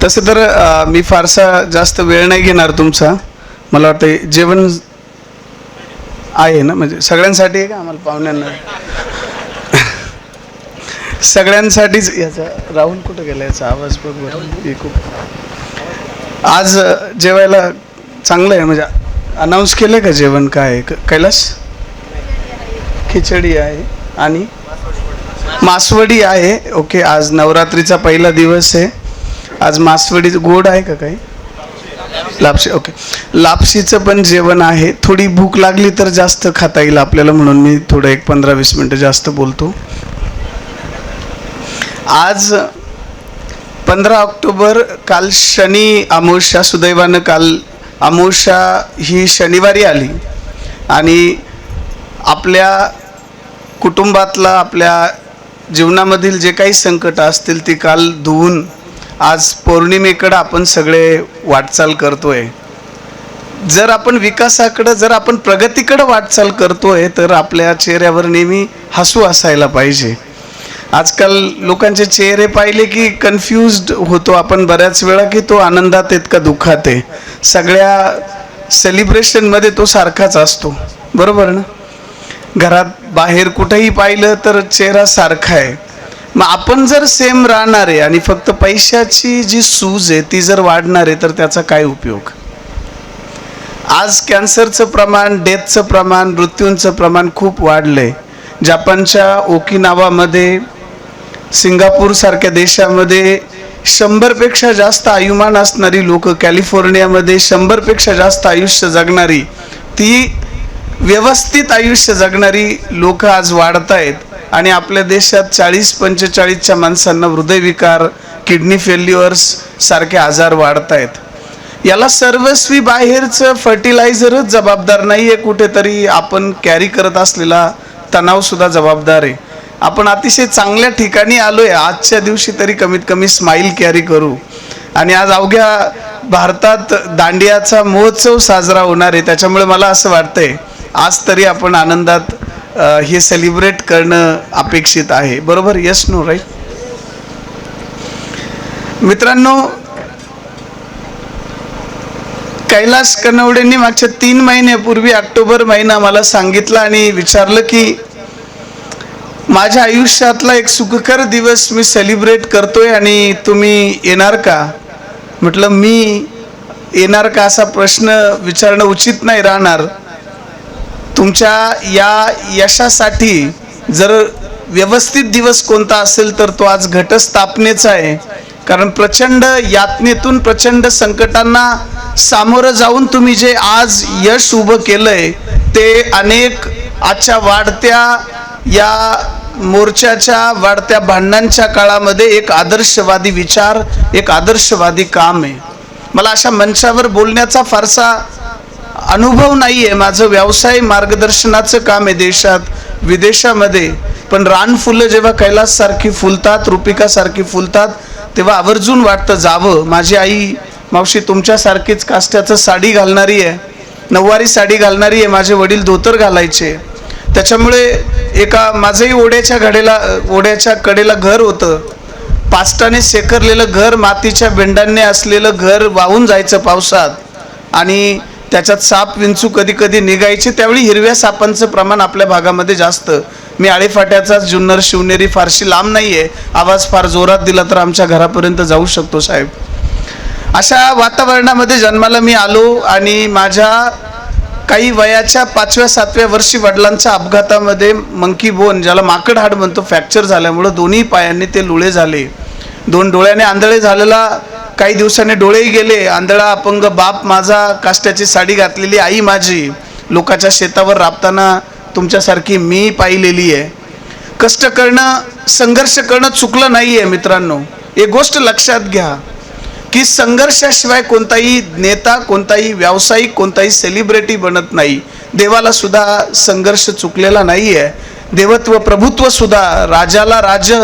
तसं तर मी फारसा जास्त वेळ नाही घेणार तुमचा. मला वाटतं जेवण आहे ना, म्हणजे सगळ्यांसाठी आहे का आम्हाला पाहुण्यांना? सगळ्यांसाठीच. याचा राहुल कुठं गेला? याचा आवाज बघ बरं. खूप आज जेवायला चांगलं आहे, म्हणजे अनाऊन्स केलं का जेवण काय आहे? कैलास खिचडी आहे आणि मासवडी आहे. ओके, आज नवरात्रीचा पहिला दिवस आहे. आज मासवडी गोड आहे का काही? लापशी. ओके, लापशीचं पण जेवण आहे. थोडी भूक लागली तर जास्त खाता येईल आपल्याला, म्हणून मी थोडं 15-20 मिनटं जास्त बोलतो. आज 15 ऑक्टोबर, काल शनी अमावस्या. सुदैवानं काल अमावस्या ही शनिवारी आली आणि आपल्या कुटुंबातला, आपल्या जीवनामधील जे काही संकट असतील ती काल धुवून आज पौर्णिमेकडं आपण सगळे वाटचाल करतोय. जर आपण विकासाकडं, जर आपण प्रगतीकडं वाटचाल करतोय तर आपल्या चेहऱ्यावर नेहमी हसू असायला पाहिजे. आजकाल लोकांचे चेहरे पाहिले की कन्फ्यूज्ड होतो आपण बऱ्याच वेळा, की तो आनंदात आहेत का दुःखात आहे. सगळ्या सेलिब्रेशनमध्ये तो सारखाच असतो, बरोबर ना? घरात बाहेर कुठेही पाहिलं तर चेहरा सारखा आहे. मग आपण जर सेम राहणार आहे आणि फक्त पैशाची जी सूज आहे ती जर वाढणार आहे तर त्याचा काय उपयोग? आज कॅन्सरचं प्रमाण, डेथचं प्रमाण, मृत्यूंचं प्रमाण खूप वाढलंय. जपानच्या ओकिनावामध्ये, सिंगापूरसारख्या देशामध्ये 100पेक्षा जास्त आयुमान असणारी लोक, कॅलिफोर्नियामध्ये 100पेक्षा जास्त आयुष्य जगणारी, ती व्यवस्थित आयुष्य जगणारी लोक आज वाढत आहेत. आणि आपल्या देशात 40-45च्या माणसांना हृदयविकार, किडनी फेल्युअर्स सारखे आजार वाढत आहेत. याला सर्वस्वी बाहेरचं फर्टिलायझरच जबाबदार नाही आहे, कुठेतरी आपण कॅरी करत असलेला तणावसुद्धा जबाबदार आहे. आपण अतिशय चांगल्या ठिकाणी आलो आहे. आजच्या दिवशी तरी कमीत कमी स्माईल कॅरी करू. आणि आज अवघ्या भारतात दांडियाचा महोत्सव साजरा होणार आहे. त्याच्यामुळे मला असं वाटतंय आज तरी आपण आनंदात हे सेलिब्रेट करणं अपेक्षित आहे, बरोबर? Yes, no, right? मित्रांनो, कैलास कनवडेंनी मागच्या 3 महिन्यापूर्वी ऑक्टोबर महिना मला सांगितलं आणि विचारलं की माझ्या आयुष्यातला एक सुखकर दिवस मी सेलिब्रेट करतोय आणि तुम्ही येणार का? म्हटलं मी येणार का असा प्रश्न विचारणं उचित नाही राहणार. तुमच्या या यशासाठी जर व्यवस्थित दिवस कोणता असेल तर तो आज घटस्थापनेचा आहे. कारण प्रचंड यातनेतून, प्रचंड संकटांना सामोरं जाऊन तुम्ही जे आज यश उभं केलंय ते अनेक आजच्या वाढत्या या मोर्चाच्या, वाढत्या भांडणांच्या काळामध्ये एक आदर्शवादी विचार, एक आदर्शवादी काम आहे. मला अशा मंचावर बोलण्याचा फारसा अनुभव नाही आहे. माझं व्यवसाय मार्गदर्शनाचं काम आहे देशात विदेशामध्ये. पण रानफुलं जेव्हा कैलाससारखी फुलतात, रुपिकासारखी फुलतात, तेव्हा आवर्जून वाटतं जावं. माझी आई मावशी तुमच्यासारखीच काष्ट्याचं साडी घालणारी आहे, नऊवारी साडी घालणारी आहे. माझे वडील धोतर घालायचे. त्याच्यामुळे एका माझंही ओढ्याच्या कडेला घर होतं. पास्टाने शेकरलेलं घर, मातीच्या बेंडांनी असलेलं घर वाहून जायचं पावसात आणि त्याच्यात साप विंचू कधी कधी निघायचे. त्यावेळी हिरव्या सापांचं प्रमाण आपल्या भागामध्ये जास्त. मी आळेफाट्याचाच, जुन्नर शिवनेरी फारशी लांब नाही आहे. आवाज फार जोरात दिला तर आमच्या घरापर्यंत जाऊ शकतो साहेब. अशा वातावरणामध्ये जन्माला मी आलो आणि माझ्या काही वयाच्या 5व्या-7व्या वर्षी वडिलांच्या अपघातामध्ये मंकी बोन, ज्याला माकड हाड म्हणतो, फ्रॅक्चर झाल्यामुळं दोन्ही पायांनी ते लुळे झाले. 2 डोळ्याने आंधळे झालेला, काही दिवसांनी डोळेही गेले. आंधळा अपंग बाप माझा, काष्ट्याची साडी घातलेली आई माझी, लोकांच्या शेतावर राबताना तुमच्यासारखी मी पाहिलेली आहे. कष्ट करणं, संघर्ष करणं चुकलं नाही आहे मित्रांनो. एक गोष्ट लक्षात घ्या की संघर्षाशिवाय कोणताही नेता, कोणताही व्यावसायिक, कोणताही सेलिब्रिटी बनत नाही. देवाला सुद्धा संघर्ष चुकलेला नाही आहे. देवत्व, प्रभुत्व सुद्धा, राजाला राज्य,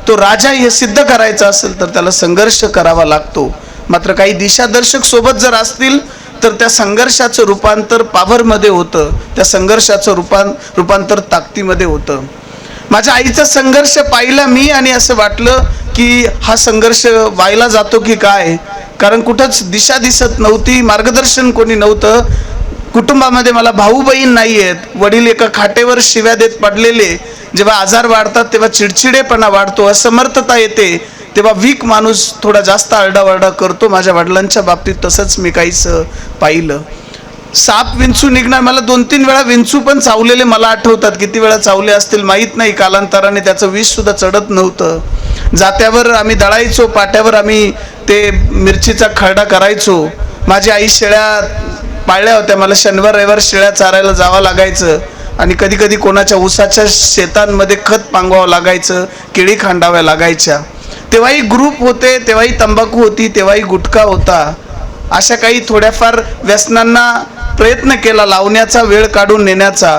तो राजा हे सिद्ध करायचं असेल तर त्याला संघर्ष करावा लागतो. मात्र काही दिशादर्शक सोबत जर असतील तर त्या संघर्षाचं रूपांतर पॉवरमध्ये होतं, त्या संघर्षाचं रूपांतर ताकदीमध्ये होतं. माझ्या आईचा संघर्ष पाहिला मी आणि असं वाटलं की हा संघर्ष व्हायला जातो की काय, कारण कुठंच दिशा दिसत नव्हती, मार्गदर्शन कोणी नव्हतं. कुटुंबामध्ये मला भाऊ बहीण नाही आहेत, वडील एका खाटेवर शिव्या देत पडलेले. जेव्हा आजार वाढतात तेव्हा चिडचिडेपणा वाढतो, असमर्थता येते, तेव्हा वीक माणूस थोडा जास्त आरडाओरडा करतो. माझ्या वडिलांच्या बाबतीत तसंच मी काहीच पाहिलं. साप विंचू निघणार, मला 2-3 वेळा विंचू पण चावलेले मला आठवतात. किती वेळा चावले असतील माहीत नाही, कालांतराने त्याचं विष सुद्धा चढत नव्हतं. जात्यावर आम्ही दळायचो, पाट्यावर आम्ही ते मिरचीचा खरडा करायचो. माझी आई शेळ्या पाळल्या होत्या, मला शनिवार रविवार शेळ्या चारायला जावं लागायचं आणि कधी कधी कोणाच्या ऊसाच्या शेतांमध्ये खत पांगवावं लागायचं, केळी खांडाव्या लागायच्या. तेव्हाही ग्रुप होते, तेव्हाही तंबाखू होती, तेव्हाही गुटखा होता. अशा काही थोड्याफार व्यसनांना प्रयत्न केला लावण्याचा, वेळ काढून नेण्याचा,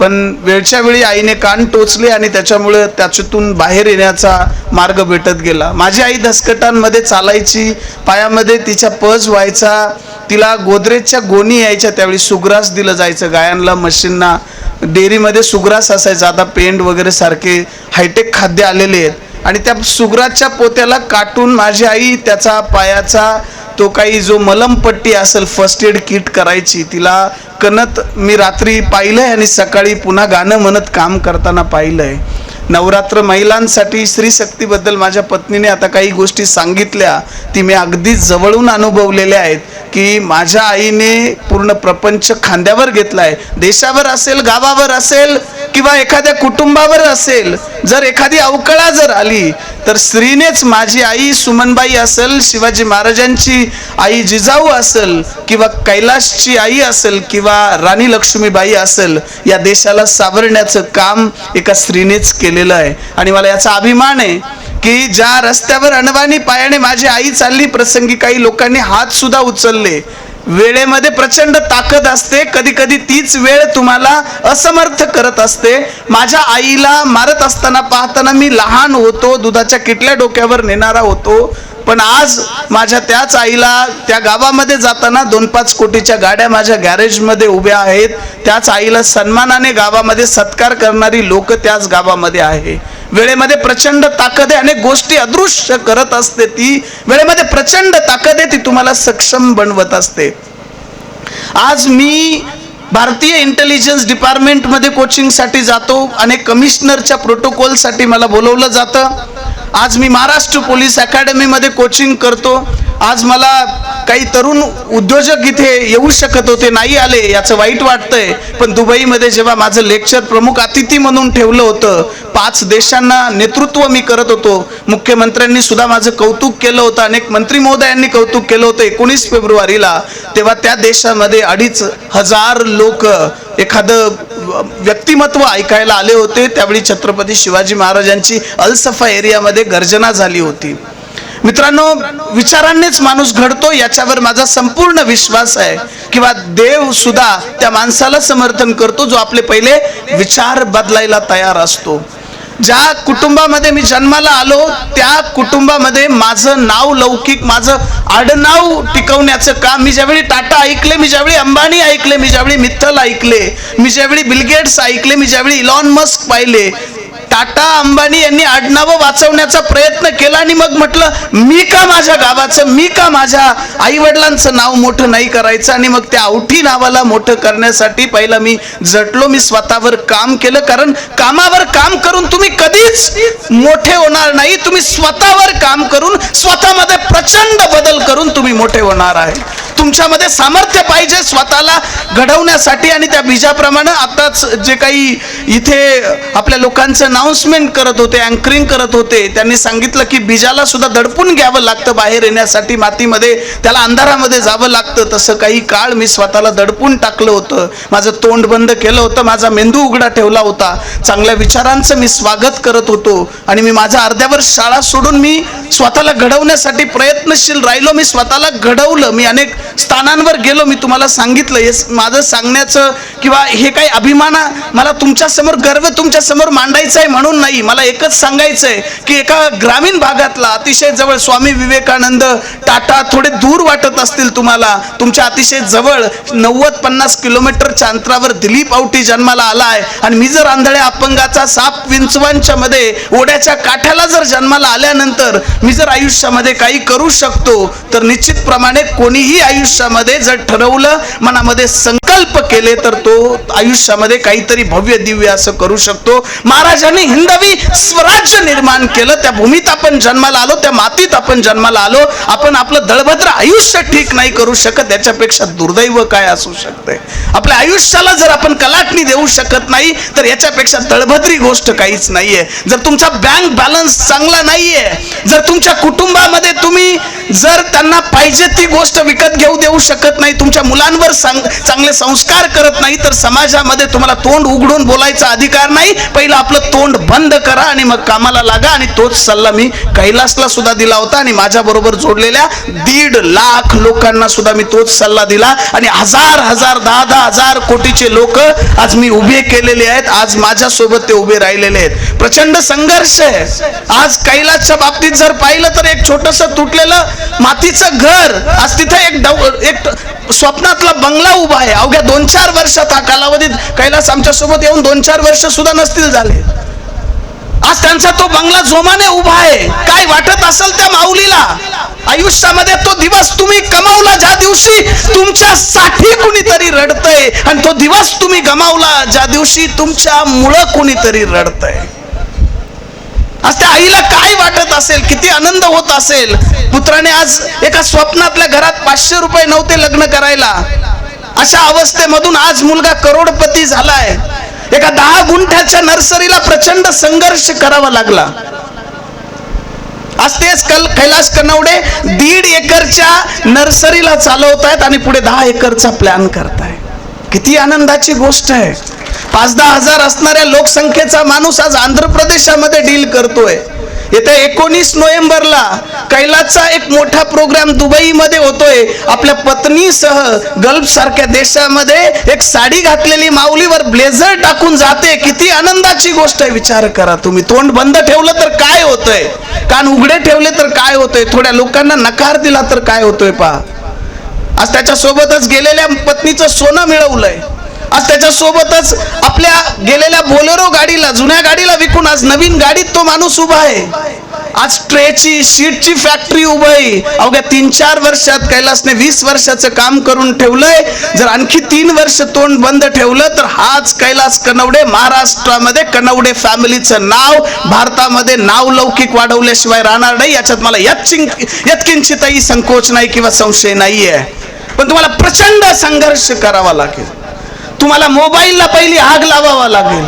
पण वेळच्या वेळी आईने कान टोचले आणि त्याच्यामुळे त्याच्यातून बाहेर येण्याचा मार्ग भेटत गेला. माझी आई धसकटांमध्ये चालायची, पायामध्ये तिच्या पज व्हायचा, तिला गोदरेजच्या गोणी यायच्या. त्यावेळी सुग्रास दिलं जायचं गायांना, म्हशींना. डेअरीमध्ये सुग्रास असायचा. आता पेंड वगैरे सारखे हायटेक खाद्य आलेले आहेत आणि त्या सुग्रासच्या पोत्याला काटून माझी आई त्याचा पायाचा तो काही जो मलमपट्टी असेल, फर्स्ट एड किट करायची. तिला कणत मी रात्री पाहिलंय आणि सकाळी पुन्हा गाणं म्हणत काम करताना पाहिलंय. नवरात्र महिलांसाठी स्त्री शक्तीबद्दल माझ्या पत्नीने आता काही गोष्टी सांगितल्या, ती मी अगदी जवळून अनुभवलेल्या आहेत की माझ्या आईने पूर्ण प्रपंच खांद्यावर घेतलाय. देशावर असेल, गावावर असेल किंवा एखाद्या कुटुंबावर असेल, जर एखादी अवकळा जर आली तर स्त्रीनेच, माझी आई सुमनबाई असेल, शिवाजी महाराजांची आई जिजाऊ असेल किंवा कैलासची आई असेल किंवा राणी लक्ष्मीबाई असेल, या देशाला सावरण्याचं काम एका स्त्रीनेच केलेलं आहे. आणि मला याचा अभिमान आहे की ज्या रस्त्यावर अनवाणी पायाने माझी आई चालली, प्रसंगी काही लोकांनी हात सुद्धा उचलले. वेळेमध्ये प्रचंड ताकद असते, कधी कधी तीच वेळ तुम्हाला असमर्थ करत असते. माझ्या आईला मारत असताना पाहताना मी लहान होतो, दुधाच्या किटल्या डोक्यावर नेणारा होतो, पण आज माझ्या त्याच आईला त्या गावामध्ये जाताना 2-5 कोटीच्या गाड्या माझ्या गॅरेजमध्ये उभ्या आहेत. त्याच आईला सन्मानाने गावामध्ये सत्कार करणारी लोक त्याच गावामध्ये आहे. वेळेमध्ये प्रचंड ताकद आहे, अनेक गोष्टी अदृश्य करत असते. ती वेळेमध्ये प्रचंड ताकद आहे, ती तुम्हाला सक्षम बनवत असते. आज मी भारतीय इंटेलिजन्स डिपार्टमेंटमध्ये कोचिंगसाठी जातो. अनेक कमिशनरच्या प्रोटोकॉलसाठी मला बोलवलं जातं. आज मी महाराष्ट्र पोलीस अकॅडमीमध्ये कोचिंग करतो. आज मला काही तरुण उद्योजक इथे येऊ शकत होते, नाही आले, याचं वाईट वाटतंय. पण दुबईमध्ये जेव्हा माझं लेक्चर प्रमुख अतिथी म्हणून ठेवलं होतं, 5 देशांना नेतृत्व मी करत होतो. मुख्यमंत्र्यांनी सुद्धा माझं कौतुक केलं होतं, अनेक मंत्री महोदयांनी कौतुक केलं होतं 19 फेब्रुवारीला. तेव्हा त्या देशामध्ये 2,500 लोक एखादं व्यक्तिमत्व ऐकायला आले होते. त्यावेळी छत्रपती शिवाजी महाराजांची अलसफा एरियामध्ये गर्जना झाली होती. मित्रांनो, विचारांनीच माणूस घडतो याच्यावर माझा संपूर्ण विश्वास आहे. किंवा देव सुद्धा त्या माणसाला समर्थन करतो जो आपले पहिले विचार बदलायला तयार असतो. ज्या कुटुंबामध्ये मी जन्माला आलो त्या कुटुंबामध्ये माझं नाव लौकिक, माझं आडनाव टिकवण्याचं काम, मी ज्यावेळी टाटा ऐकले, मी ज्यावेळी अंबानी ऐकले, मी ज्यावेळी मित्तल ऐकले, मी ज्यावेळी बिल गेट्स ऐकले, मी ज्यावेळी इलॉन मस्क पाहिले, टाटा अंबानी यांनी आडनावं वाचवण्याचा प्रयत्न केला आणि मग म्हटलं मी का माझ्या गावाचं, मी का माझ्या आई वडिलांचं नाव मोठं नाही करायचं. आणि मग त्या औठी नावाला मोठं करण्यासाठी पहिला मी झटलो, मी स्वतःवर काम केलं. कारण कामावर काम करून तुम्ही कधीच मोठे होणार नाही. तुम्ही स्वतःवर काम करून, स्वतःमध्ये प्रचंड बदल करून तुम्ही मोठे होणार आहे. तुमच्यामध्ये सामर्थ्य पाहिजे स्वतःला घडवण्यासाठी. आणि त्या बीजाप्रमाणे आताच जे काही इथे आपल्या लोकांचं अनाउन्समेंट करत होते, अँकरिंग करत होते, त्यांनी सांगितलं की बीजाला सुद्धा दडपून घ्यावं लागतं बाहेर येण्यासाठी, मातीमध्ये त्याला अंधारामध्ये जावं लागतं. तसं काही काळ मी स्वतःला दडपून टाकलं होतं, माझं तोंड बंद केलं होतं, माझा मेंदू उघडा ठेवला होता, चांगल्या विचारांचं मी स्वागत करत होतो. आणि मी माझ्या अर्ध्यावर शाळा सोडून मी स्वतःला घडवण्यासाठी प्रयत्नशील राहिलो. मी स्वतःला घडवलं, मी अनेक स्थानांवर गेलो. मी तुम्हाला सांगितलं, हे माझं सांगण्याचं किंवा हे काही अभिमान मला तुमच्या समोर, गर्व तुमच्या समोर मांडायचं आहे म्हणून नाही. मला एकच सांगायचं आहे की एका ग्रामीण भागातला अतिशय जवळ स्वामी विवेकानंद काटा थोडे दूर वाटत असतील तुम्हाला, तुमच्या अतिशय जवळ 90-50 किलोमीटरच्या अंतरावर दिलीप आवटी जन्माला आलाय, आणि मी जर आंधळ्या अपंगाचा साप विंचवांच्या मध्ये ओढ्याच्या काठाला जर जन्माला आल्यानंतर मी जर आयुष्यामध्ये काही करू शकतो, तर निश्चितप्रमाणे कोणीही आयुष्यामध्ये जर ठरवलं, मनामध्ये संकल्प केले, तर तो आयुष्यामध्ये काहीतरी भव्य दिव्य असं करू शकतो. महाराजांनी हिंदवी स्वराज्य निर्माण केलं, त्या भूमीत आपण जन्माला आलो, त्या मातीत आपण जन्माला आलो. आपण आपलं दळभद्र आयुष्य ठीक नाही करू शकत, याच्यापेक्षा दुर्दैव काय असू शकते? आपल्या आयुष्याला जर आपण कलाटणी देऊ शकत नाही, तर याच्यापेक्षा तळभद्री गोष्ट काहीच नाहीये. जर तुमचा बँक बॅलन्स चांगला नाहीये, जर तुमच्या कुटुंबामध्ये तुम्ही जर त्यांना पाहिजे ती गोष्ट विकत घेऊ देऊ शकत नाही, तुमच्या मुलांवर चांगले संस्कार करत नाही, तर समाजामध्ये तुम्हाला तोंड उघडून बोलायचा अधिकार नाही. पहिलं आपलं तोंड बंद करा आणि मग कामाला लागा. आणि तोच सल्ला मी कैलासला सुद्धा दिला होता, आणि माझ्या बरोबर जोडलेल्या 1.5 लाख लोकांना सुद्धा मी तोच सल्ला दिला. आणि हजार 10,000 कोटीचे लोक आज मी उभे केलेले आहेत, आज माझ्या सोबत ते उभे राहिलेले आहेत. प्रचंड संघर्ष आहे. आज कैलासच्या बाबतीत जर पाहिलं तर एक छोटस तुटलेलं मातीचं घर, आज तिथे एक स्वप्नातला बंगला उभा आहे. अवघ्या 2-4 वर्षात हा कालावधीत कैलास आमच्या सोबत येऊन 2-4 वर्ष सुद्धा नसतील झाले. आज त्यांचा तो बंगला जोमाने उभा आहे. काय वाटत असेल त्या माऊलीला आयुष्यामध्ये? तो दिवस तुम्ही कमावला ज्या दिवशी तुमच्यासाठी कुणीतरी रडतंय, आणि तो दिवस तुम्ही गमावला ज्या दिवशी तुमच्या मुळे कुणीतरी रडतंय. आज त्या आईला काय वाटत असेल, किती आनंद होत असेल. पुत्राने आज एका स्वप्नातल्या घरात 500 रुपये नव्हते लग्न करायला, अशा अवस्थेमधून आज मुलगा करोडपती झालाय. एका 10 गुंठ्याच्या नर्सरीला प्रचंड संघर्ष करावा लागला. आज तेच कैलास कनवडे 1.5 एकरच्या नर्सरीला चालवतायत आणि पुढे 10 एकरचा प्लॅन करताय. किती आनंदाची गोष्ट आहे. 5-10 हजार असणाऱ्या लोकसंख्येचा माणूस आज आंध्र प्रदेशामध्ये डील करतोय. येत्या 19 नोव्हेंबरला कैलासचा एक मोठा प्रोग्राम दुबईमध्ये होतोय. आपल्या पत्नीसह गल्फ सारख्या देशामध्ये एक साडी घातलेली माऊलीवर ब्लेझर टाकून जाते. किती आनंदाची गोष्ट आहे. विचार करा तुम्ही. तोंड बंद ठेवलं तर काय होतंय, कान उघडे ठेवले तर काय होतंय, थोड्या लोकांना नकार दिला तर काय होतोय पहा. आज त्याच्यासोबतच गेलेल्या पत्नीचं सोनं मिळवलंय. आज त्याच्यासोबतच आपल्या गेलेल्या बोलेरो गाडीला, जुन्या गाडीला विकून आज नवीन गाडीत तो माणूस उभा आहे. आज ट्रेची शीटची फॅक्टरी उभी आहे. अवघ्या 3-4 वर्षात कैलासने 20 वर्षाचं काम करून ठेवलंय. जर आणखी 3 वर्ष तोंड बंद ठेवलं तर हाच कैलास कनवडे महाराष्ट्रामध्ये कनवडे फॅमिलीचं नाव भारतामध्ये नावलौकिक वाढवल्याशिवाय राहणार नाही. याच्यात मला यत्किंचितही संकोच नाही किंवा संशय नाहीये. पण तुम्हाला प्रचंड संघर्ष करावा लागेल. तुम्हाला मोबाईलला पहिली आग लावावा लागेल.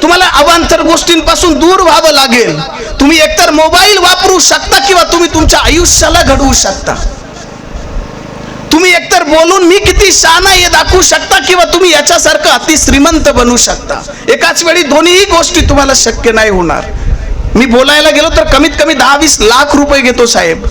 तुम्हाला अवांतर गोष्टींपासून दूर व्हावं लागेल. तुम्ही एकतर मोबाईल वापरू शकता किंवा तुम्ही तुमच्या आयुष्याला घडवू शकता. तुम्ही एकतर बोलून मी किती शहाणा हे दाखवू शकता किंवा तुम्ही याच्यासारखं अति श्रीमंत बनू शकता. एकाच वेळी दोन्हीही गोष्टी तुम्हाला शक्य नाही होणार. मी बोलायला गेलो तर कमीत कमी 10-20 लाख रुपये घेतो साहेब.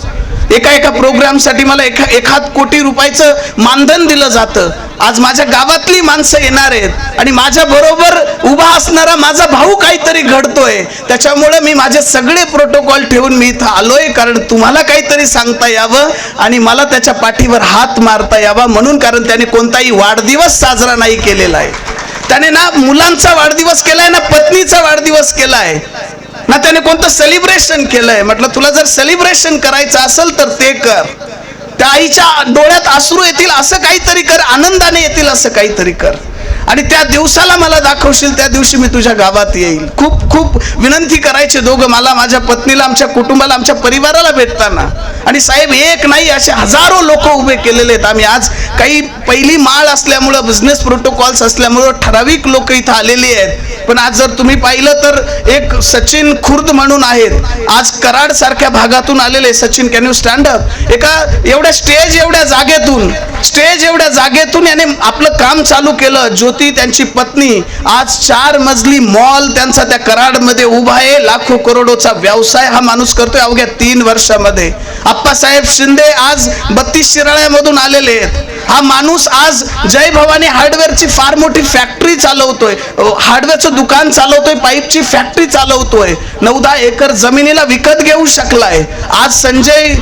एका प्रोग्रामसाठी मला 1 कोटी रुपयाचं मानधन दिलं जातं. आज माझ्या गावातली माणसं येणार आहेत आणि माझ्या बरोबर उभा असणारा माझा भाऊ काहीतरी घडतोय. त्याच्यामुळे मी माझे सगळे प्रोटोकॉल ठेवून मी इथं आलोय, कारण तुम्हाला काहीतरी सांगता यावं आणि मला त्याच्या पाठीवर हात मारता यावा म्हणून. कारण त्याने कोणताही वाढदिवस साजरा नाही केलेला आहे. त्याने ना मुलांचा वाढदिवस केलाय, ना पत्नीचा वाढदिवस केलाय, ना त्याने कोणतं सेलिब्रेशन केलंय. म्हटलं तुला जर सेलिब्रेशन करायचं असेल तर ते कर. त्या आईच्या डोळ्यात अश्रू येतील असं काहीतरी कर, आनंदाने येतील असं काहीतरी कर. आणि त्या दिवसाला मला दाखवशील, त्या दिवशी मी तुझ्या गावात येईल. खूप विनंती करायचे दोघं मला, माझ्या पत्नीला, आमच्या कुटुंबाला, आमच्या परिवाराला भेटताना. आणि साहेब एक नाही असे हजारो लोक उभे केलेले आहेत. आम्ही आज काही पहिली माळ असल्यामुळं, बिझनेस प्रोटोकॉल्स असल्यामुळं ठराविक लोक इथं आलेली आहेत. पण आज जर तुम्ही पाहिलं तर एक सचिन खुर्द म्हणून आहेत, आज कराड सारख्या भागातून आलेले. Sachin, can you stand up? एवढ्या स्टेज एवढ्या जागेतून याने आपलं काम चालू केलं. ज्योती त्यांची पत्नी आज 4 मजली मॉल त्यांचा त्या कराडमध्ये उभा आहे. लाखो करोडोचा व्यवसाय हा माणूस करतोय अवघ्या 3 वर्षामध्ये. आप्पासाहेब शिंदे आज 32 शिराळ्यामधून आलेले आहेत. हा माणूस आज जय भवानी हार्डवेअरची फार मोठी फॅक्टरी चालवतोय, हार्डवेअरचं दुकान चालवतोय, पाईपची फॅक्टरी चालवतोय, 9-10 एकर जमिनीला विकत घेऊ शकलाय. आज संजय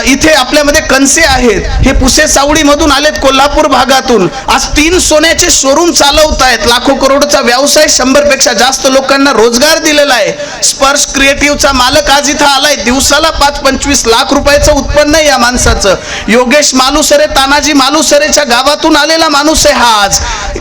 इथे आपल्यामध्ये कनसे आहेत, हे पुसे सावडी मधून आलेत, कोल्हापूर भागातून. आज 3 सोन्याचे शोरूम चालवतायत, लाखो करोडचा व्यवसाय, 100 पेक्षा जास्त लोकांना रोजगार दिलेला आहे. स्पर्श क्रिएटिव्हचा मालक आज इथं आलाय, दिवसाला 5-25 लाख रुपयाचं उत्पन्न आहे या माणसाचं. योगेश मालुसरे, तानाजी मालुसरेच्या गावातून आलेला माणूस आहे हा. आज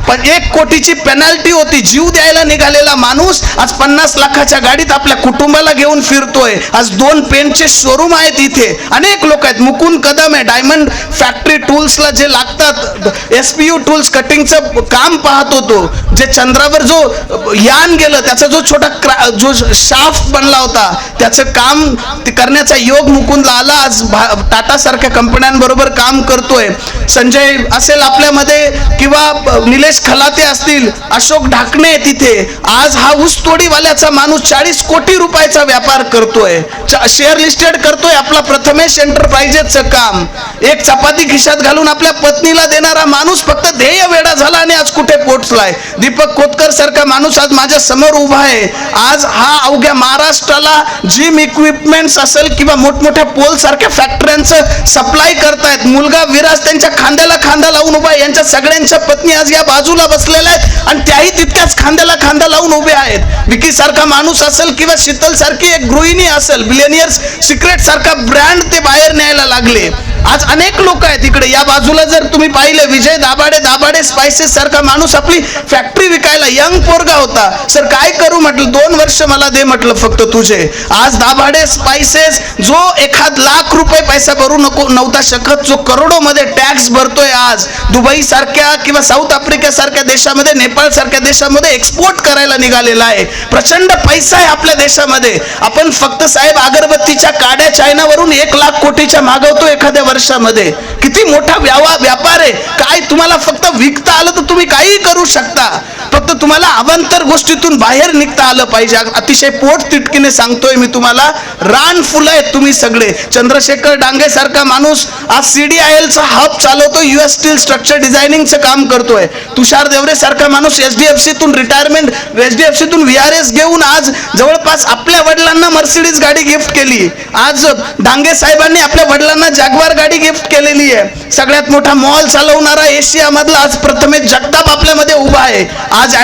पण 1 कोटीची पेनल्टी होती, जीव द्यायला निघालेला माणूस आज 50 लाखाच्या गाडीत आपल्या कुटुंबाला घेऊन फिरतोय. आज 2 पेनचे शोरूम आहेत इथे, अनेक लोक आहेत. मुकुंद कदम आहे, डायमंड फॅक्टरी टूल्सला जे लागतात, SPU टूल्स कटिंगचं काम पाहत होतो. जे चंद्रावर जो यान गेलं त्याचा जो छोटा जो शाफ्ट बनला होता त्याचं काम करण्याचा योग मुकुंदला आला. आज टाटा सारख्या कंपन्यांबरोबर काम करतोय. संजय असेल आपल्यामध्ये किंवा निलेश खलाते असतील, अशोक ढाकणे तिथे. आज हा ऊसतोडीवाल्याचा माणूस 40 कोटी रुपयाचा व्यापार करतोय, शेअर लिस्टेड करतोय. आपला प्रथमेश एंटरप्राइजेसचं काम, एक चपाती खिशात घालून आपल्या पत्नीला देणारा माणूस फक्त ध्येय वेडा झाला आणि आज कुठे पोहोचलाय. दीपक कोतकर सारखा माणूस आज माझ्या समोर उभा आहे. आज हा अवघ्या महाराष्ट्राला जिम इक्विपमेंट्स असेल किंवा मोठमोठ्या पोल सारख्या फॅक्टऱ्यांचं सप्लाय करतायत. मुलगा विराज त्यांच्या खांद्याला खांदा लावून उभा आहे. यांच्या सगळ्यांच्या पत्नी आज या बाजूला बसलेल्या आहेत आणि त्याही तितक्याच खांद्याला खांदा लावून उभे आहेत. विकी सारखा माणूस असेल किंवा शीतल सारखी एक गृहिणी असेल, बिलियनियर्स सिक्रेट सारखा ब्रँड ते बाहेर न्यायला लागले. आज अनेक लोक आहेत इकडे. या बाजूला जर तुम्ही पाहिले, विजय दाभाडे स्पाइसेस सारखा माणूस आपली फॅक्टरी विकायला, यंग पोरगा होता. सर काय करू म्हटलं, 2 वर्ष मला दे म्हटलं फक्त तुझे. आज दाभाडे स्पाइसेस जो 1 लाख रुपये पैसा भरू नव्हता शकत, जो करोडो मध्ये टॅक्स भरतोय, आज दुबई सारख्या किंवा साऊथ आफ्रिका सारख्या देशामध्ये, नेपाळ सारख्या देशामध्ये एक्सपोर्ट करायला निघालेला आहे. प्रचंड पैसा आहे आपल्या देशामध्ये. आपण फक्त साहेब अगरबत्तीच्या काड्या चायनावरून 1 लाख कोटीच्या मागवतो एखाद्या वर्षामध्ये. किती मोठा व्यापार आहे. काय तुम्हाला फक्त विकता आलं तर तुम्ही काही करू शकता, फक्त तुम्हाला अवांतर गोष्टीतून बाहेर निघता आलं पाहिजे. अतिशय पोट तिटकीने सांगतोय मी तुम्हाला, रान फुलं आहेत तुम्ही सगळे. चंद्रशेखर डांगे सारखा माणूस आज CDILचा हब चालवतोय, US स्टील स्ट्रक्चर डिझायनिंगचं काम करतोय. तुषार देवरे सारखा माणूस HDFCतून रिटायरमेंट, HDFCतून VRS घेऊन आज जवळपास आपल्या वडिलांना मर्सिडीज गाडी गिफ्ट केली. आज डांगे साहेबांनी आपल्या वडिलांना जॅग्वार गाडी गिफ्ट केलेली आहे. सगळ्यात मोठा मॉल चालवणारा एशियामधला आज प्रथमेश जगताप आपल्यामध्ये उभा आहे. आज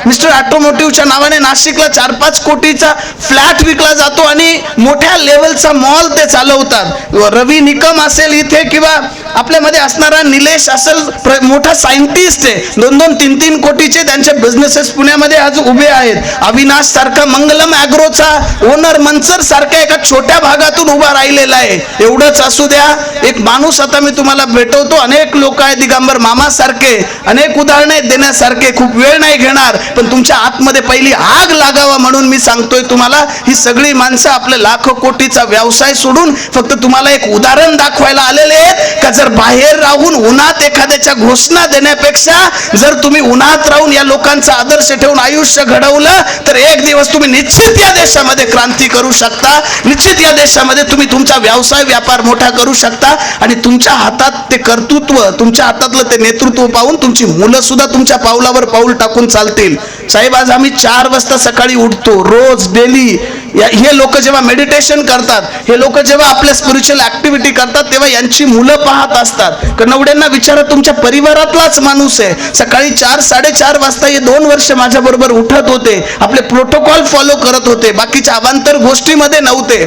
मिस्टर ऑटोमोटिव्हच्या नावाने नाशिकला 4-5 कोटीचा फ्लॅट विकला जातो आणि मोठ्या लेवलचा मॉल ते चालवतात. रवी निकम असेल इथे किंवा आपल्यामध्ये असणारा निलेश असेल, मोठा सायंटिस्ट आहे. 2-2, 3-3 कोटीचे त्यांचे बिझनेसेस पुण्यामध्ये आज उभे आहेत. अविनाश सारखा मंगलम ॲग्रोचा ओनर मंचर सारख्या एका छोट्या भागातून उभा राहिलेला आहे. एवढंच असू द्या, एक माणूस आता मी तुम्हाला भेटवतो. अनेक लोक आहेत, दिगंबर मामा सारखे अनेक उदाहरण आहेत देण्यासारखे. खूप वेळ नाही घेणार, पण तुमच्या आतमध्ये पहिली आग लागावा म्हणून मी सांगतोय तुम्हाला. ही सगळी माणसं आपले लाखो कोटीचा व्यवसाय सोडून फक्त तुम्हाला एक उदाहरण दाखवायला आलेले आहेत का जर बाहेर राहून उन्हात एखाद्याच्या घोषणा देण्यापेक्षा जर तुम्ही उन्हात राहून या लोकांचा आदर्श ठेवून आयुष्य घडवलं तर एक दिवस तुम्ही निश्चित या देशामध्ये क्रांती करू शकता. निश्चित या देशामध्ये तुम्ही तुमचा व्यवसाय व्यापार मोठा करू शकता आणि तुमच्या हातात ते कर्तृत्व, तुमच्या हातातलं ते नेतृत्व पाहून तुमची मुलं सुद्धा तुमच्या पावलावर पाऊल टाकून चालतील. साहेब आज आम्ही 4 वाजता सकाळी उठतो रोज डेली. हे लोक जेव्हा मेडिटेशन करतात, हे लोक जेव्हा आपल्या स्पिरिच्युअल ऍक्टिव्हिटी करतात तेव्हा यांची मुलं पाहत असतात. कनवड्यांना विचारा, तुमच्या परिवारातलाच माणूस आहे. सकाळी 4-4:30 वाजता हे 2 वर्ष माझ्या बरोबर उठत होते, आपले प्रोटोकॉल फॉलो करत होते, बाकीच्या अवांतर गोष्टीमध्ये नव्हते.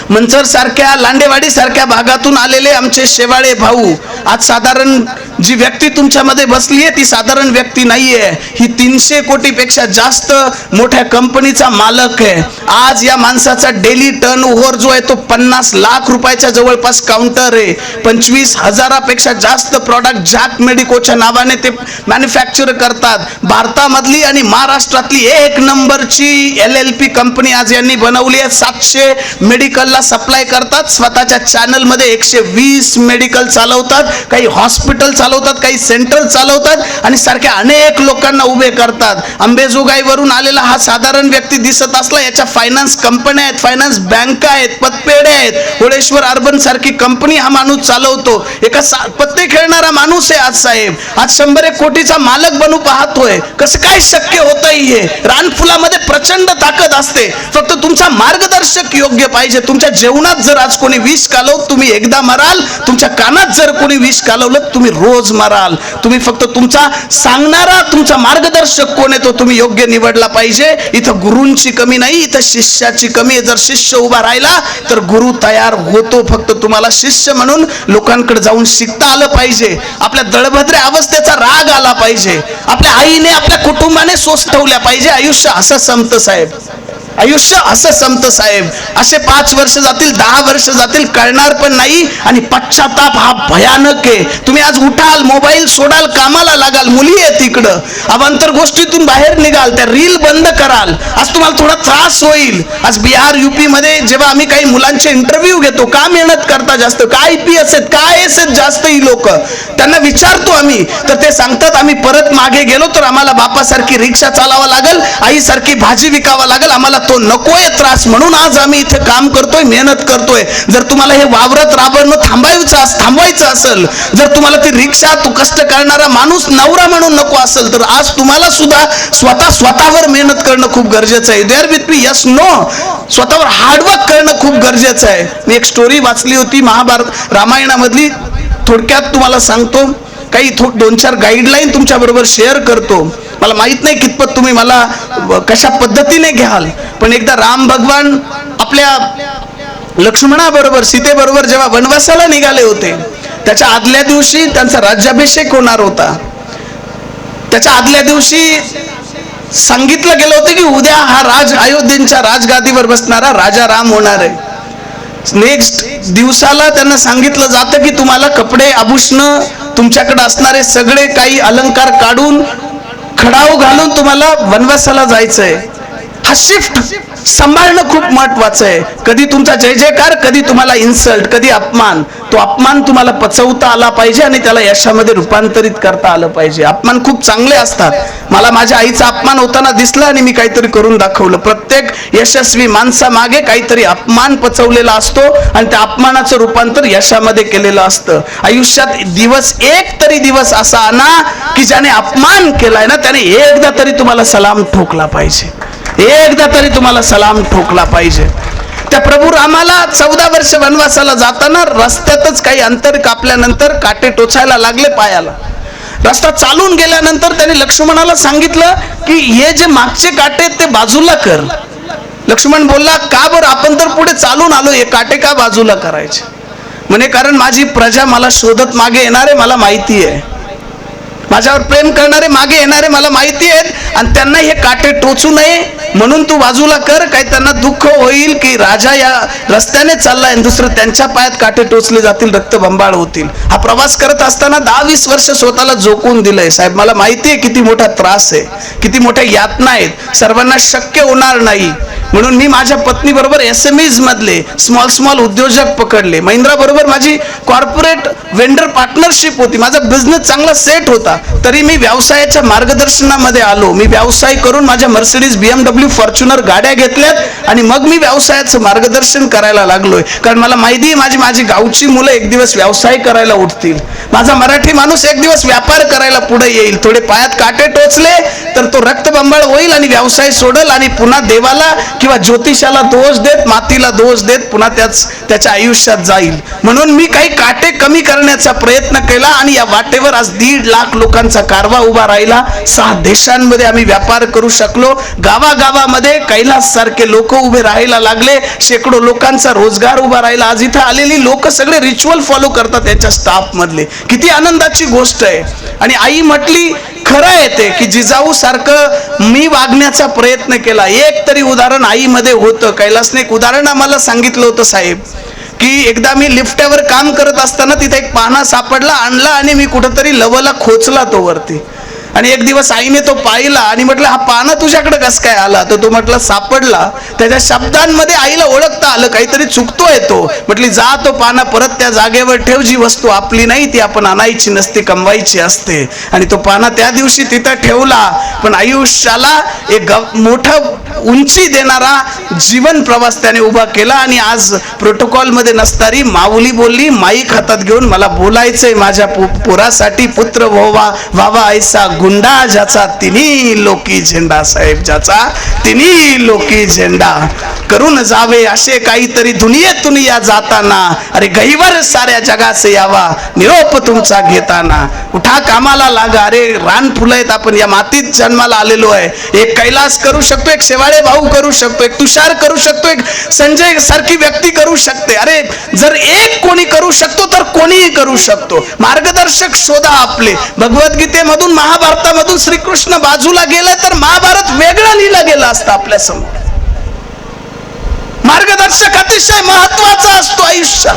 मंचर सारख्या, लांडेवाडी सारख्या भागातून आलेले आमचे शेवाळे भाऊ, आज साधारण जी व्यक्ती तुमच्यामध्ये बसली आहे ती साधारण व्यक्ती नाहीये. ही 300 कोटीपेक्षा जास्त मोठ्या कंपनीचा मालक आहे. आज या माणसाचा डेली टर्न ओव्हर जो आहे तो 50 लाख रुपयाच्या जवळपास काउंटर आहे. 25,000पेक्षा जास्त प्रॉडक्ट जॅक मेडिकोच्या नावाने ते मॅन्युफॅक्चर करतात. भारतामधली आणि महाराष्ट्रातली 1 नंबरची LLP कंपनी आज यांनी बनवली आहे. 700 मेडिकल मेडिकलला सप्लाय करतात, स्वतःच्या चॅनलमध्ये 120 मेडिकल चालवतात, काही हॉस्पिटल चालवतात, काही सेंटर चालवतात आणि सारख्या अनेक लोकांना उभे करतात. अंबेजोगाईवरून आलेला हा साधारण व्यक्ती दिसत असला, याच्या फायनान्स कंपन्या आहेत, फायनान्स बँका आहेत, पतपेढे आहेत, होळेश्वर अर्बन सारखी कंपनी हा माणूस चालवतो. एका पत्ते खेळणारा माणूस आहे आज साहेब, आज 100 कोटीचा मालक बनू पाहतोय. कसं काय शक्य होतं? हे रानफुलामध्ये प्रचंड ताकद असते, फक्त तुमचा मार्गदर्शक योग्य पाहिजे. तुमच्या जेवणात जर आज कोणी विष कालवलं, तुम्ही एकदा मराल. तुमच्या कानात जर कोणी विष कालवलं, तुम्ही रोज मराल. तुम्ही फक्त तुमचा सांगणारा, तुमचा मार्गदर्शक कोण आहे तो तुम्ही योग्य निवडला पाहिजे. इथं गुरूंची कमी नाही, इथं शिष्याची कमी आहे. जर शिष्य उभा राहिला तर गुरु तयार होतो. फक्त तुम्हाला शिष्य म्हणून लोकांकडे जाऊन शिकता आलं पाहिजे. आपल्या दळभद्र्या अवस्थेचा राग आला पाहिजे. आपल्या आईने, आपल्या कुटुंबाने सोसवल्या पाहिजे. आयुष्य असं संपतं साहेब, आयुष्य असं संपतं साहेब. असे 5 वर्ष जातील, 10 वर्ष जातील, कळणार पण नाही. आणि पश्चाताप हा भयानक आहे. तुम्ही आज उठाल, मोबाईल सोडाल, कामाला लागाल, मुली आहेत इकडं, अवांतर गोष्टीतून बाहेर निघाल, त्या रील बंद कराल. आज तुम्हाला थोडा त्रास होईल. आज बिहार, युपी मध्ये जेव्हा आम्ही काही मुलांचे इंटरव्ह्यू घेतो, का मेहनत करता जास्त, का IPS आहेत, का IAS आहेत जास्त ही लोक, त्यांना विचारतो आम्ही, तर ते सांगतात आम्ही परत मागे गेलो तर आम्हाला बापासारखी रिक्षा चालावा लागल, आईसारखी भाजी विकावा लागल, आम्हाला तो नकोय त्रास. म्हणून आज आम्ही इथे काम करतोय, मेहनत करतोय. जर तुम्हाला हे वावरत राबणं थांबवायचं असेल, जर तुम्हाला ती रिक्षा, तू कष्ट करणारा माणूस नवरा म्हणून नको असेल, तर आज तुम्हाला सुद्धा स्वतःवर मेहनत करणं खूप गरजेचं आहे. There with me, yes no, स्वतःवर हार्डवर्क करणं खूप गरजेचं आहे. मी एक स्टोरी वाचली होती महाभारत रामायणामधली, थोडक्यात तुम्हाला सांगतो. काही 2-4 गाईडलाईन तुमच्या बरोबर शेअर करतो. मला माहित नाही कितपत तुम्ही मला कशा पद्धतीने घ्याल, पण एकदा राम भगवान आपल्या लक्ष्मणाबरोबर, सीतेबरोबर जेव्हा वनवासाला निघाले होते, त्याच्या आदल्या दिवशी त्यांचा राज्याभिषेक होणार होता. त्याच्या आदल्या दिवशी सांगितलं गेलं होतं की उद्या हा अयोध्येच्या राजगादीवर बसणारा राजा राम होणार आहे. नेक्स्ट दिवसाला त्यांना सांगितलं जातं की तुम्हाला कपडे, आभूषण, तुमच्याकडे असणारे सगळे काही अलंकार काढून, खडाऊ घालून तुम्हाला वनवासाला जायचंय. हा शिफ्ट सांभाळणं खूप महत्वाचं आहे. कधी तुमचा जय जयकार, कधी तुम्हाला इन्सल्ट, कधी अपमान. तो अपमान तुम्हाला पचवता आला पाहिजे आणि त्याला यशामध्ये रूपांतरित करता आलं पाहिजे. अपमान खूप चांगले असतात. मला माझ्या आईचा अपमान होताना दिसला आणि मी काहीतरी करून दाखवलं. प्रत्येक यशस्वी माणसामागे काहीतरी अपमान पचवलेला असतो आणि त्या अपमानाचं रूपांतर यशामध्ये केलेलं असतं. आयुष्यात एक तरी दिवस असा आणा की ज्याने अपमान केलाय ना, त्याने एकदा तरी तुम्हाला सलाम ठोकला पाहिजे. एकदा तरी तुम्हाला सलाम ठोकला पाहिजे. त्या प्रभू रामाला 14 वर्ष वनवासाला जाताना रस्त्यातच काही अंतर कापल्यानंतर काटे टोचायला लागले पायाला. रस्ता चालून गेल्यानंतर त्याने लक्ष्मणाला सांगितलं की हे जे मागचे काटे ते बाजूला कर. लक्ष्मण बोलला, का बरं, आपण तर पुढे चालून आलो, हे काटे का बाजूला करायचे? म्हणे कारण माझी प्रजा मला शोधत मागे येणारे मला माहिती आहे, माझ्यावर प्रेम करणारे मागे येणारे मला माहिती आहेत आणि त्यांना हे काटे टोचू नये म्हणून तू बाजूला कर. काही त्यांना दुःख होईल की राजा या रस्त्याने चाललाय आणि दुसरं त्यांच्या पायात काटे टोचले जातील, रक्तबंबाळ होतील. हा प्रवास करत असताना 10-20 वर्ष स्वतःला झोकून दिलंय साहेब. मला माहिती आहे किती मोठा त्रास आहे, किती मोठ्या यातना आहेत, सर्वांना शक्य होणार नाही. म्हणून मी माझ्या पत्नी बरोबर SMEs मधले स्मॉल उद्योजक पकडले. महिंद्रा बरोबर माझी कॉर्पोरेट वेंडर पार्टनरशिप होती. माझा बिझनेस चांगला सेट होता, तरी मी व्यवसायाच्या मार्गदर्शनामध्ये आलो. मी व्यवसाय करून माझ्या मर्सिडीज, BMW, फॉर्च्युनर गाड्या घेतल्यात आणि मग मी व्यवसायाचं मार्गदर्शन करायला लागलोय. कारण मला माहिती आहे माझी गावची मुलं एक दिवस व्यवसाय करायला उठतील, माझा मराठी माणूस एक दिवस व्यापार करायला पुढे येईल. थोडे पायात काटे टोचले तर तो रक्तबंबाळ होईल आणि व्यवसाय सोडल आणि पुन्हा देवाला किंवा ज्योतिषाला दोष देत, मातीला दोष देत पुन्हा त्याच्या आयुष्यात जाईल. म्हणून मी काही काटे कमी करण्याचा प्रयत्न केला आणि या वाटेवर आज 1.5 लाख लोकांचा कारवा उभा राहिला. 6 देशांमध्ये आम्ही व्यापार करू शकलो. गावागावामध्ये कैलास सारखे लोक उभे राहायला लागले. शेकडो लोकांचा रोजगार उभा राहिला. आज इथं आलेली लोक सगळे रिच्युअल फॉलो करतात त्यांच्या स्टाफ मधले. किती आनंदाची गोष्ट आहे. आणि आई म्हटली खरं आहे ते की जिजाऊ सारखं मी वागण्याचा प्रयत्न केला. एक तरी उदाहरण आईमध्ये होतं. कैलासने एक उदाहरण आम्हाला सांगितलं होतं साहेब की एकदा मी लिफ्टवर काम करत असताना तिथे एक पाना सापडला, आणला आणि मी कुठंतरी लवला खोचला तो वरती. आणि एक दिवस आईने तो पाहिला आणि म्हटलं हा पाना तुझ्याकडे कस काय आला, तर तो म्हटलं सापडला. त्याच्या शब्दांमध्ये आईला ओळखता आलं काहीतरी चुकतोय तो. म्हटली जा तो पाना परत त्या जागेवर ठेव, जी वस्तू आपली नाही ती आपण आणायची नसते, कमवायची असते. आणि तो पाना त्या दिवशी तिथं ठेवला. पण आयुष्याला एक मोठा उंची देणारा जीवन प्रवास त्याने उभा केला. आणि आज प्रोटोकॉल मध्ये नसणारी माऊली बोलली, माईक हातात घेऊन मला बोलायचंय माझ्या पोरासाठी, पुत्र व्हावा ऐसा गुंडा ज्याचा तिन्ही लोकी झेंडा. साहेब ज्याचा तिन्ही लोकी झेंडा, करून जावे असे काहीतरी दुनियेतून या जाताना, अरे गहीवर साऱ्या जगाचे यावा निरोप तुमचा घेताना. उठा कामाला लागा, अरे रान फुलं आहेत, आपण या मातीत जन्माला आलेलो आहे. एक कैलास करू शकतो, एक शेवाळे भाऊ करू शकतो, एक तुषार करू शकतो, एक संजय सारखी व्यक्ती करू शकते. अरे जर एक कोणी करू शकतो तर कोणीही करू शकतो. मार्गदर्शक शोधा आपले. भगवद्गीतेमधून महाभारतामधून श्रीकृष्ण बाजूला गेला तर महाभारत वेगळं लिहिलं गेलं असतं आपल्या समोर. मार्गदर्शक अतिशय महत्वाचा असतो आयुष्यात.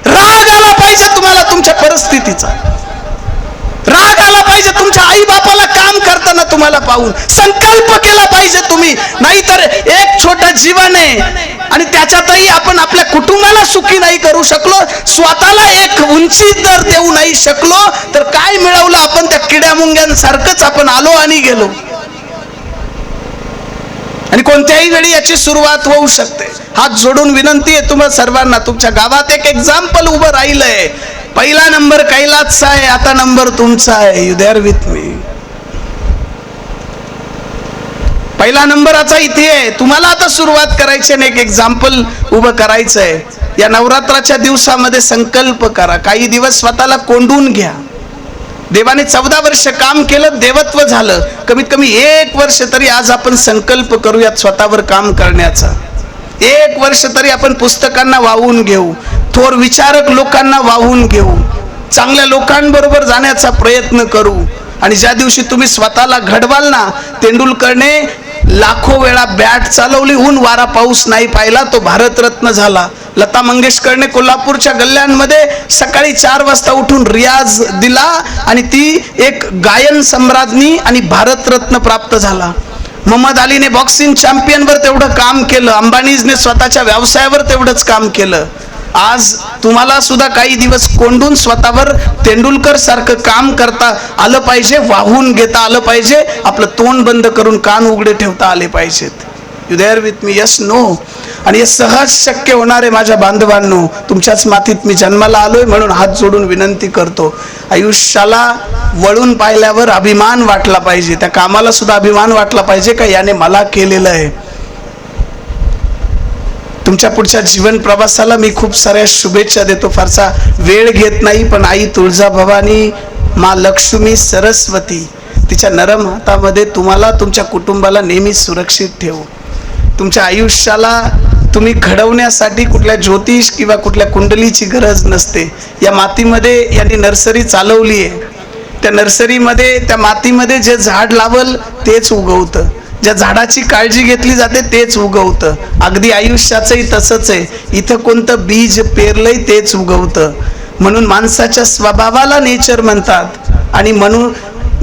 राग आला पाहिजे तुम्हाला तुमच्या परिस्थितीचा, राग आला पाहिजे तुमच्या आई बापाला काम करताना तुम्हाला पाहून. संकल्प केला पाहिजे तुम्ही, नाहीतर एक छोटा जीवन आहे आणि त्याच्यातही आपण आपल्या कुटुंबाला सुखी नाही करू शकलो, स्वतःला एक उंची जर देऊ नाही शकलो तर काय मिळवलं आपण? त्या किड्या मुंग्यांसारखंच आपण आलो आणि गेलो. आणि कोणत्याही वेळी याची सुरुवात होऊ शकते. हात जोडून विनंती आहे तुम्हाला सर्वांना, तुमच्या गावात एक एक्झाम्पल उभं राहिलंय. पहिला नंबर कैलासचा आहे, आता नंबर तुमचा आहे. You there with me. पहिला नंबराचा इथे आहे. तुम्हाला आता सुरुवात करायची आणि एक एक्झाम्पल उभं करायचं आहे. या नवरात्राच्या दिवसामध्ये संकल्प करा. काही दिवस स्वतःला कोंडून घ्या. देवाने 14 वर्ष काम केलं, देवत्व झालं. कमीत कमी 1 वर्ष तरी आज आपण संकल्प करूयात स्वतःवर काम करण्याचा. 1 वर्ष तरी आपण पुस्तकांना वाहून घेऊ, थोर विचारक लोकांना वाहून घेऊ, चांगल्या लोकांबरोबर जाण्याचा प्रयत्न करू. आणि ज्या दिवशी तुम्ही स्वतःला घडवाल ना, तेंडुलकरने लाखो वेळा बॅट चालवली, ऊन वारा पाऊस नाही पाहिला, तो भारतरत्न झाला. लता मंगेशकरने कोल्हापूरच्या गल्ल्यांमध्ये सकाळी 4 वाजता उठून रियाज दिला आणि ती एक गायन सम्राज्ञी आणि भारतरत्न प्राप्त झाला. मोहम्मद अलीने बॉक्सिंग चॅम्पियनवर तेवढं काम केलं. अंबानीजने स्वतःच्या व्यवसायावर तेवढंच काम केलं. आज तुम्हाला सुद्धा काही दिवस कोंडून स्वतःवर तेंडुलकर सारखं काम करता आलं पाहिजे, वाहून घेता आलं पाहिजे, आपलं तोंड बंद करून कान उघडे ठेवता आले पाहिजेत. You there with me? Yes, no? आणि हे सहज शक्य होणार आहे माझ्या बांधवांनो. तुमच्याच मातीत मी जन्माला आलोय म्हणून हात जोडून विनंती करतो. आयुष्याला वळून पाहिल्यावर अभिमान वाटला पाहिजे, त्या कामाला सुद्धा अभिमान वाटला पाहिजे का याने मला केलेलं आहे. तुमच्या पुढच्या जीवन प्रवासाला मी खूप साऱ्या शुभेच्छा देतो. फारसा वेळ घेत नाही, पण आई तुळजाभवानी, माँ लक्ष्मी, सरस्वती तिच्या नरम हातामध्ये तुम्हाला तुमच्या कुटुंबाला नेहमी सुरक्षित ठेवू. तुमच्या आयुष्याला तुम्ही घडवण्यासाठी कुठल्या ज्योतिष किंवा कुठल्या कुंडलीची गरज नसते. या मातीमध्ये यांनी नर्सरी चालवली आहे. त्या नर्सरीमध्ये, त्या मातीमध्ये जे झाड लावल तेच उगवतं, ज्या झाडाची काळजी घेतली जाते तेच उगवतं. अगदी आयुष्याचंही तसंच आहे. इथं कोणतं बीज पेरलंय तेच उगवतं. म्हणून माणसाच्या स्वभावाला नेचर म्हणतात आणि म्हणून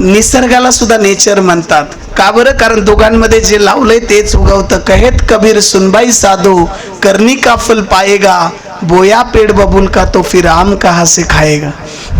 निसर्गाला सुद्धा नेचर म्हणतात. का बरं? कारण दोघांमध्ये जे लावलंय तेच उगवतं. कहेत कबीर सुनबाई साधो, करनी का फल पाएगा, बोया पेड़ बबूल का तो फिर आम कहाँ से खाएगा.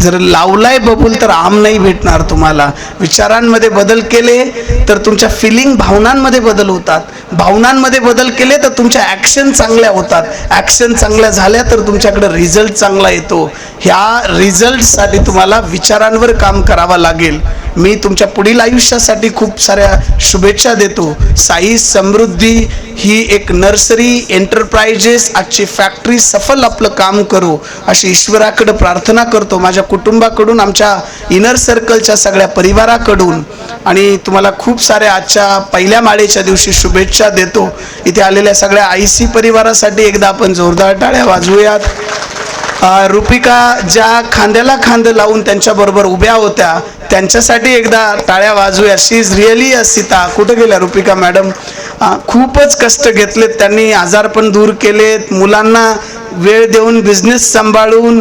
जर लावलाय बबूल तर आम नाही भेटणार तुम्हाला. विचारांमध्ये बदल केले तर तुमच्या फिलिंग, भावनांमध्ये बदल होतात. भावनांमध्ये बदल केले तर तुमच्या ॲक्शन चांगल्या होतात. ॲक्शन चांगल्या झाल्या तर तुमच्याकडे रिझल्ट चांगला येतो. ह्या रिझल्टसाठी तुम्हाला विचारांवर काम करावं लागेल. मी तुमच्या पुढील आयुष्यासाठी खूप साऱ्या शुभेच्छा देतो. साई समृद्धी ही एक नर्सरी एंटरप्राइजेस, आजची फॅक्टरी सफल आपलं काम करू अशी ईश्वराकडे प्रार्थना करतो. माझ्या कुटुंबाकडून, आमच्या इनर सर्कलच्या सगळ्या परिवाराकडून आणि तुम्हाला खूप साऱ्या आजच्या पहिल्या माळेच्या दिवशी शुभेच्छा देतो. इथे आलेल्या सगळ्या IC परिवारासाठी एकदा आपण जोरदार टाळ्या वाजवूयात. रुपिका ज्या खांद्याला खांद लावून त्यांच्याबरोबर उभ्या होत्या त्यांच्यासाठी एकदा टाळ्या वाजवूया. शी इज रिअली अ सीता. कुठं गेल्या रुपिका मॅडम? खूपच कष्ट घेतलेत त्यांनी, आजारपण दूर केलेत, मुलांना वेळ देऊन, बिझनेस सांभाळून,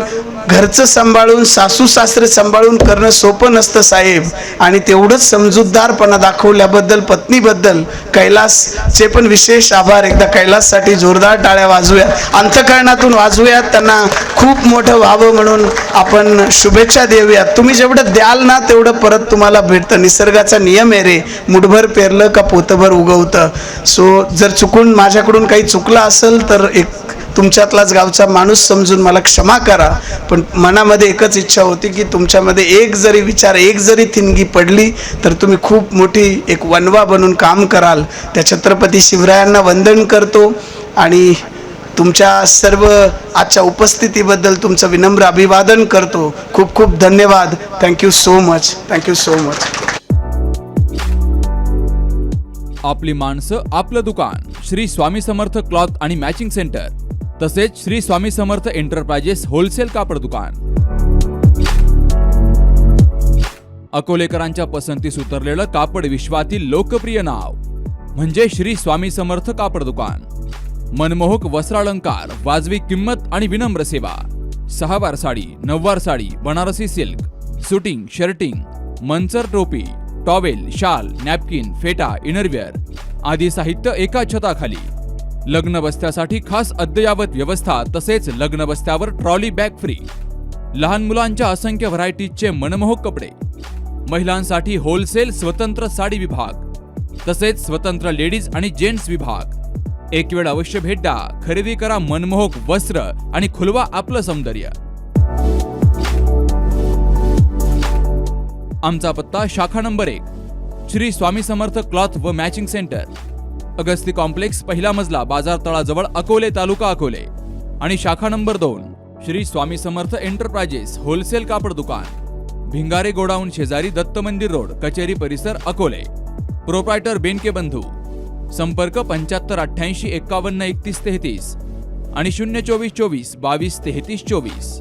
घरचं सांभाळून सासू सासरे सांभाळून करणं सोपं नसतं साहेब. आणि तेवढंच समजूतदारपणा दाखवल्याबद्दल पत्नीबद्दल कैलासचे पण विशेष आभार. एकदा कैलाससाठी जोरदार टाळ्या वाजवूया, अंतःकरणातून वाजवूयात. त्यांना खूप मोठं व्हावं म्हणून आपण शुभेच्छा देऊयात. तुम्ही जेवढं द्याल ना तेवढं परत तुम्हाला भेटतं. निसर्गाचा नियम आहे रे, मुठभर पेरलं का पोतभर उगवतं. सो जर चुकून माझ्याकडून काही चुकलं असेल तर एक तुमच्यातलाच गावचा माणूस समजून मला क्षमा करा. पण मनामध्ये एकच इच्छा होती की तुमच्यामध्ये एक जरी विचार, एक जरी थिणगी पडली तर तुम्ही खूप मोठी एक वनवा बनून काम कराल. त्या छत्रपती शिवरायांना वंदन करतो आणि तुमच्या सर्व आजच्या उपस्थितीबद्दल तुमचं विनम्र अभिवादन करतो. खूप खूप धन्यवाद. Thank you so much. Thank you so much. आपली माणसं आपलं दुकान श्री स्वामी समर्थ क्लॉथ आणि मॅचिंग सेंटर, तसेच श्री स्वामी समर्थ एंटरप्राइजेस होलसेल कापड दुकान. अकोलेकरांच्या पसंतीस उतरलेलं कापड विश्वातील लोकप्रिय नाव म्हणजे श्री स्वामी समर्थ कापड दुकान. मनमोहक वस्त्रालंकार, वाजवी किंमत आणि विनम्र सेवा. 6 वार साडी, 9 वार sari, Banarasi silk, suiting, shirting, Manchar टोपी, टॉवेल, शाल, नॅपकिन, फेटा, इनरवेअर आदी साहित्य एका छताखाली. लग्न बस्त्यासाठी खास अद्ययावत व्यवस्था, तसेच लग्न बस्त्यावर ट्रॉली बॅग फ्री. लहान मुलांच्या असंख्य व्हरायटीजचे मनमोहक कपडे. महिलांसाठी होलसेल स्वतंत्र साडी विभाग, तसेच स्वतंत्र लेडीज आणि जेंट्स विभाग. एक वेळ अवश्य भेट द्या. खरेदी करा मनमोहक वस्त्र आणि खुलवा आपलं सौंदर्य. आमचा पत्ता शाखा नंबर 1 श्री स्वामी समर्थ क्लॉथ व मॅचिंग सेंटर, अगस्ती कॉम्प्लेक्स, पहिला मजला, बाजार तळाजवळ, अकोले, तालुका अकोले. आणि शाखा number 2 Shri Swami Samarth enterprises wholesale कापड दुकान, भिंगारे गोडाऊन शेजारी, दत्त मंदिर रोड, कचेरी परिसर, अकोले. प्रोप्रायटर बेनके बंधू. संपर्क 75 88 51 31 33 आणि 024 24 22 33 24.